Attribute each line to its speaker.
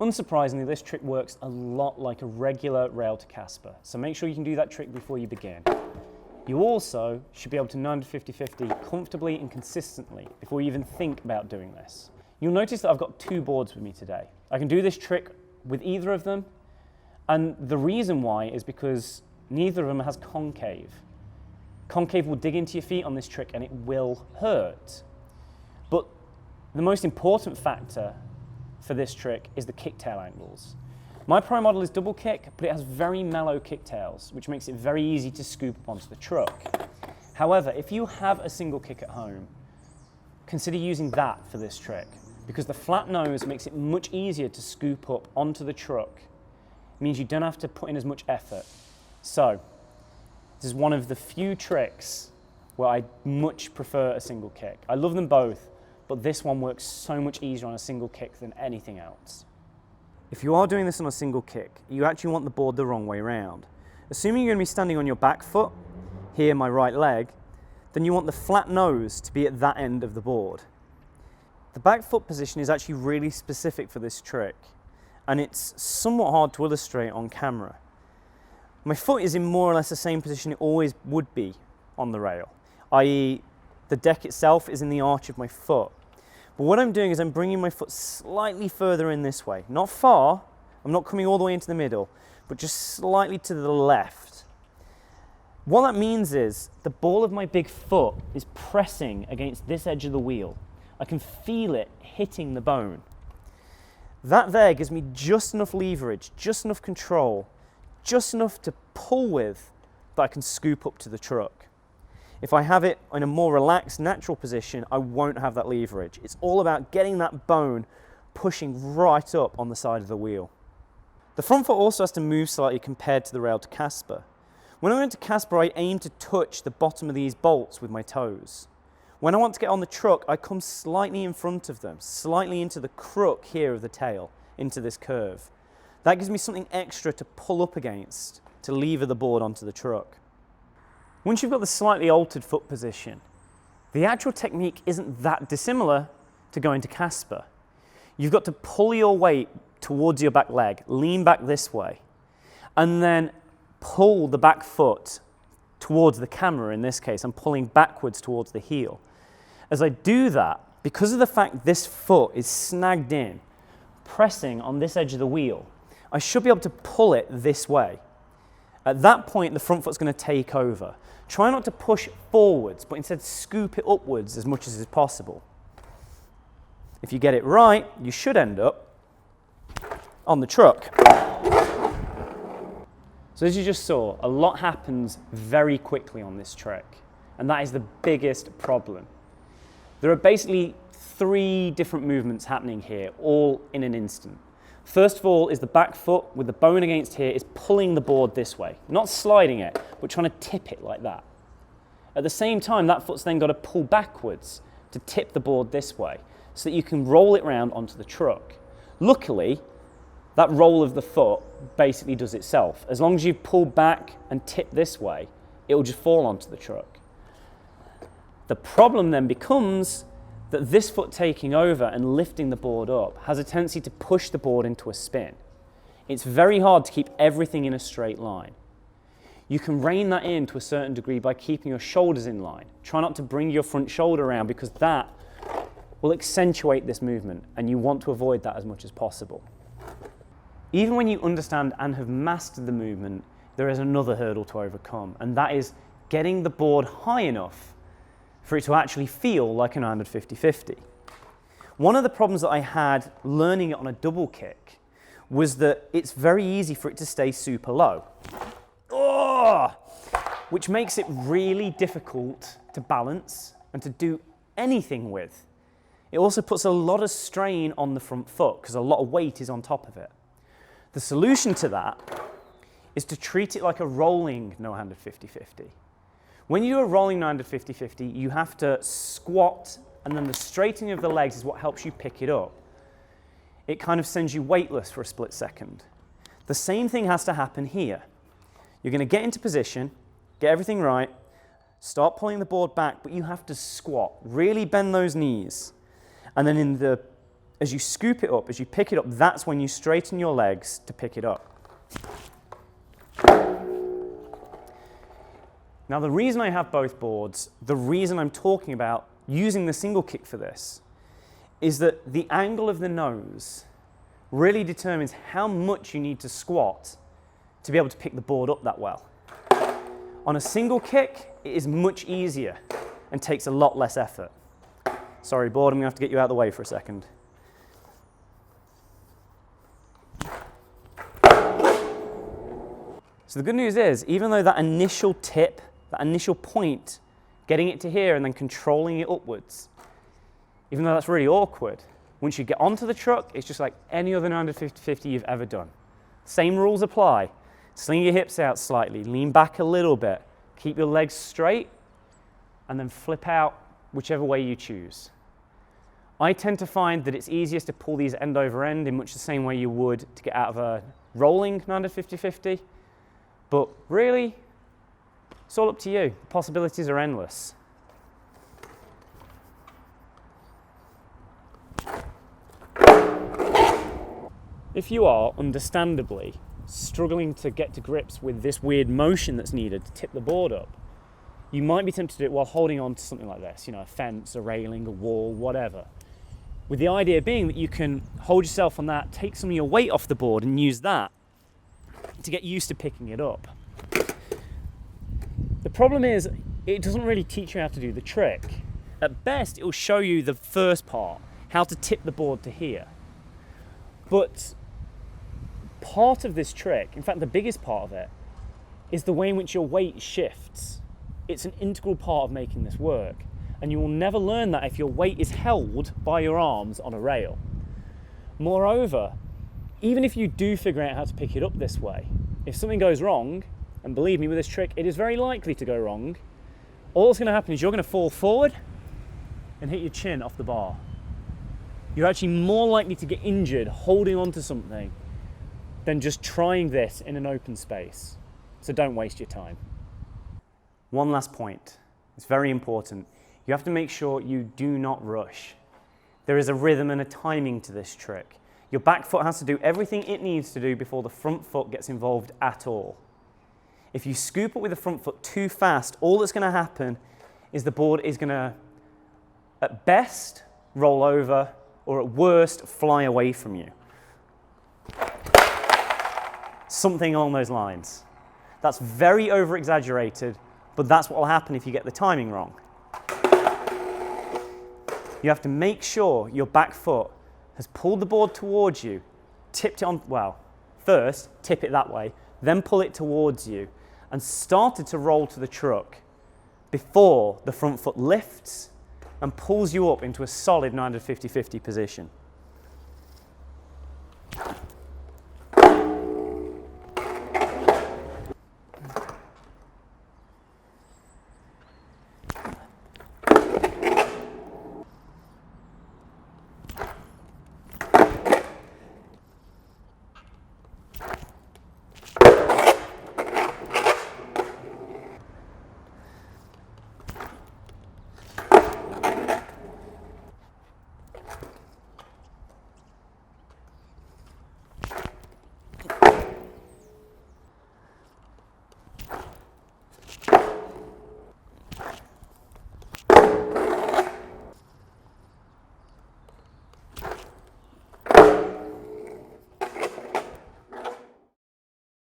Speaker 1: Unsurprisingly, this trick works a lot like a regular rail to Casper, so make sure you can do that trick before you begin. You also should be able to 950-50 comfortably and consistently before you even think about doing this. You'll notice that I've got two boards with me today. I can do this trick with either of them, and the reason why is because neither of them has concave. Concave will dig into your feet on this trick and it will hurt. But the most important factor for this trick is the kicktail angles. My Pro model is double kick, but it has very mellow kicktails, which makes it very easy to scoop up onto the truck. However, if you have a single kick at home, consider using that for this trick, because the flat nose makes it much easier to scoop up onto the truck. It means you don't have to put in as much effort. So, this is one of the few tricks where I much prefer a single kick. I love them both, but this one works so much easier on a single kick than anything else. If you are doing this on a single kick, you actually want the board the wrong way around. Assuming you're going to be standing on your back foot, here my right leg, then you want the flat nose to be at that end of the board. The back foot position is actually really specific for this trick, and it's somewhat hard to illustrate on camera. My foot is in more or less the same position it always would be on the rail, i.e. the deck itself is in the arch of my foot. But what I'm doing is I'm bringing my foot slightly further in this way. Not far, I'm not coming all the way into the middle, but just slightly to the left. What that means is the ball of my big foot is pressing against this edge of the wheel. I can feel it hitting the bone. That there gives me just enough leverage, just enough control, just enough to pull with that I can scoop up to the truck. If I have it in a more relaxed, natural position, I won't have that leverage. It's all about getting that bone pushing right up on the side of the wheel. The front foot also has to move slightly compared to the rail to Casper. When I go into Casper, I aim to touch the bottom of these bolts with my toes. When I want to get on the truck, I come slightly in front of them, slightly into the crook here of the tail, into this curve. That gives me something extra to pull up against, to lever the board onto the truck. Once you've got the slightly altered foot position, the actual technique isn't that dissimilar to going to Casper. You've got to pull your weight towards your back leg, lean back this way, and then pull the back foot towards the camera. In this case, I'm pulling backwards towards the heel. As I do that, because of the fact this foot is snagged in, pressing on this edge of the wheel, I should be able to pull it this way. At that point, the front foot's going to take over. Try not to push forwards, but instead scoop it upwards as much as is possible. If you get it right, you should end up on the truck. So as you just saw, a lot happens very quickly on this trick, and that is the biggest problem. There are basically 3 different movements happening here, all in an instant. First of all is the back foot with the bone against here is pulling the board this way, not sliding it, but trying to tip it like that. At the same time, that foot's then got to pull backwards to tip the board this way so that you can roll it round onto the truck. Luckily, that roll of the foot basically does itself. As long as you pull back and tip this way, it will just fall onto the truck. The problem then becomes that this foot taking over and lifting the board up has a tendency to push the board into a spin. It's very hard to keep everything in a straight line. You can rein that in to a certain degree by keeping your shoulders in line. Try not to bring your front shoulder around because that will accentuate this movement and you want to avoid that as much as possible. Even when you understand and have mastered the movement, there is another hurdle to overcome, and that is getting the board high enough for it to actually feel like a 950-50. One of the problems that I had learning it on a double kick was that it's very easy for it to stay super low, which makes it really difficult to balance and to do anything with. It also puts a lot of strain on the front foot because a lot of weight is on top of it. The solution to that is to treat it like a rolling no-handed 50-50. When you do a rolling no-handed 50-50, you have to squat, and then the straightening of the legs is what helps you pick it up. It kind of sends you weightless for a split second. The same thing has to happen here. You're going to get into position, get everything right, start pulling the board back, but you have to squat, really bend those knees. And then in the as you scoop it up, as you pick it up, that's when you straighten your legs to pick it up. Now, the reason I have both boards, the reason I'm talking about using the single kick for this, is that the angle of the nose really determines how much you need to squat to be able to pick the board up that well. On a single kick, it is much easier and takes a lot less effort. Sorry, board, I'm going to have to get you out of the way for a second. So the good news is, even though that initial tip, that initial point, getting it to here and then controlling it upwards, even though that's really awkward, once you get onto the truck, it's just like any other 950 you've ever done. Same rules apply. Sling your hips out slightly, lean back a little bit, keep your legs straight, and then flip out whichever way you choose. I tend to find that it's easiest to pull these end over end in much the same way you would to get out of a rolling 950-50, but really, it's all up to you. The possibilities are endless. If you are, understandably, struggling to get to grips with this weird motion that's needed to tip the board up, you might be tempted to do it while holding on to something like this, you know, a fence, a railing, a wall, whatever. With the idea being that you can hold yourself on that, take some of your weight off the board and use that to get used to picking it up. The problem is, it doesn't really teach you how to do the trick. At best, it will show you the first part, how to tip the board to here. But part of this trick, in fact the biggest part of it, is the way in which your weight shifts. It's an integral part of making this work, and you will never learn that if your weight is held by your arms on a rail. Moreover, even if you do figure out how to pick it up this way, if something goes wrong, and believe me with this trick, it is very likely to go wrong, all that's going to happen is you're going to fall forward and hit your chin off the bar. You're actually more likely to get injured holding onto something than just trying this in an open space. So don't waste your time. One last point. It's very important. You have to make sure you do not rush. There is a rhythm and a timing to this trick. Your back foot has to do everything it needs to do before the front foot gets involved at all. If you scoop up with the front foot too fast, all that's going to happen is the board is going to, at best, roll over, or at worst, fly away from you. Something along those lines. That's very over-exaggerated, but that's what will happen if you get the timing wrong. You have to make sure your back foot has pulled the board towards you, tipped it on, well, first tip it that way, then pull it towards you, and started to roll to the truck before the front foot lifts and pulls you up into a solid 950-50 position.